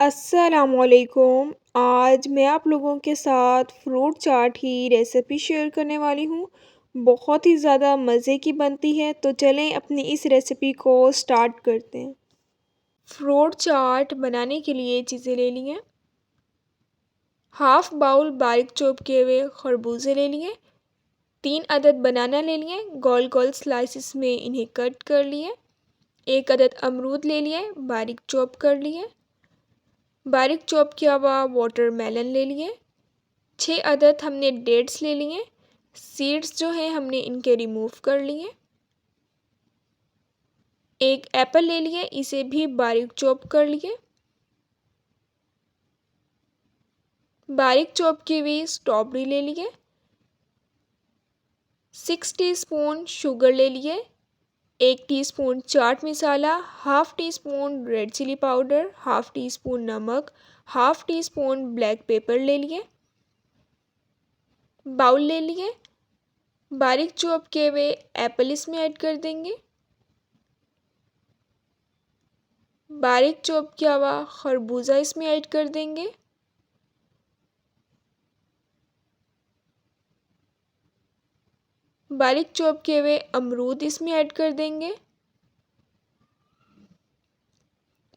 अस्सलामुअलैकुम। आज मैं आप लोगों के साथ फ्रूट चाट की रेसिपी शेयर करने वाली हूँ। बहुत ही ज़्यादा मज़े की बनती है, तो चलें अपनी इस रेसिपी को स्टार्ट करते हैं। फ्रूट चाट बनाने के लिए चीज़ें ले लिए। हाफ़ बाउल बारीक चॉप किए हुए खरबूजे ले लिए। 3 अदद बनाना ले लिए, गोल गोल स्लाइसिस में इन्हें कट कर लिए। 1 अदद अमरूद ले लिए, बारीक चॉप कर लिए। बारीक चॉप किया हुआ वाटरमेलन ले लिए। 6 अदद हमने डेट्स ले लिए। सीड्स जो हैं हमने इनके रिमूव कर लिए। 1 एप्पल ले लिए, इसे भी बारीक चॉप कर लिए। बारीक चॉप की हुई स्ट्रॉबेरी ले लिए। 6 टीस्पून शुगर ले लिए। 1 teaspoon chaat masala, half teaspoon red chilli powder, half teaspoon नमक, half teaspoon black pepper ले लिए। बाउल ले लिए। बारीक चॉप किए हुए एप्पल इसमें ऐड कर देंगे। बारीक चॉप किया हुआ खरबूजा इसमें ऐड कर देंगे। बारीक चॉप किए हुए अमरूद इसमें ऐड कर देंगे।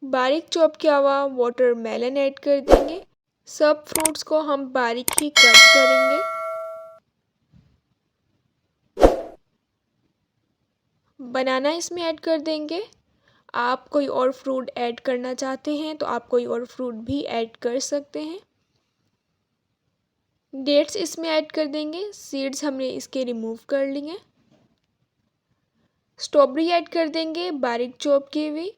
बारीक चॉप किया हुआ वाटरमेलन ऐड कर देंगे। सब फ्रूट्स को हम बारीक ही कट करेंगे। बनाना इसमें ऐड कर देंगे। आप कोई और फ्रूट ऐड करना चाहते हैं तो आप कोई और फ्रूट भी ऐड कर सकते हैं। डेट्स इसमें ऐड कर देंगे। सीड्स हमने इसके रिमूव कर लिए। स्ट्रॉबेरी ऐड कर देंगे बारीक चॉप की हुई।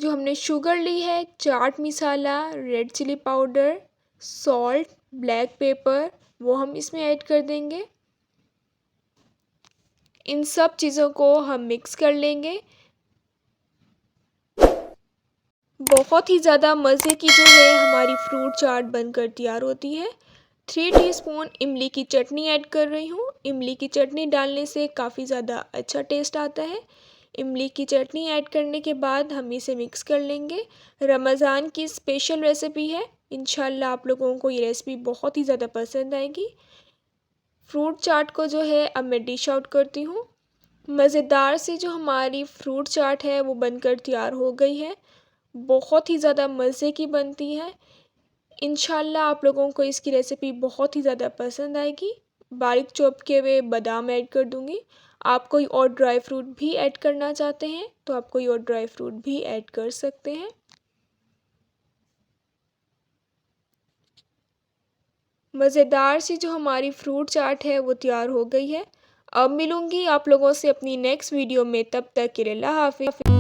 जो हमने शुगर ली है, chaat masala, red chilli powder, salt, black pepper, वो हम इसमें ऐड कर देंगे। इन सब चीज़ों को हम मिक्स कर लेंगे। बहुत ही ज़्यादा मज़े की जो है हमारी फ्रूट चाट बनकर तैयार होती है। 3 टीस्पून इमली की चटनी ऐड कर रही हूँ। इमली की चटनी डालने से काफ़ी ज़्यादा अच्छा टेस्ट आता है। इमली की चटनी ऐड करने के बाद हम इसे मिक्स कर लेंगे। रमज़ान की स्पेशल रेसिपी है। इंशाल्लाह आप लोगों को ये रेसिपी बहुत ही ज़्यादा पसंद आएगी। फ्रूट चाट को जो है अब मैं डिश आउट करती हूँ। मज़ेदार सी जो हमारी फ्रूट चाट है वो बनकर तैयार हो गई है। बहुत ही ज़्यादा मज़े की बनती है। इंशाल्लाह आप लोगों को इसकी रेसिपी बहुत ही ज़्यादा पसंद आएगी। बारीक चॉप किए हुए बादाम ऐड कर दूँगी। आप कोई और ड्राई फ्रूट भी ऐड करना चाहते हैं तो आप कोई और ड्राई फ्रूट भी ऐड कर सकते हैं। मज़ेदार सी जो हमारी फ्रूट चाट है वो तैयार हो गई है। अब मिलूँगी आप लोगों से अपनी नेक्स्ट वीडियो में, तब तक के लिए अल्लाह हाफ़िज़।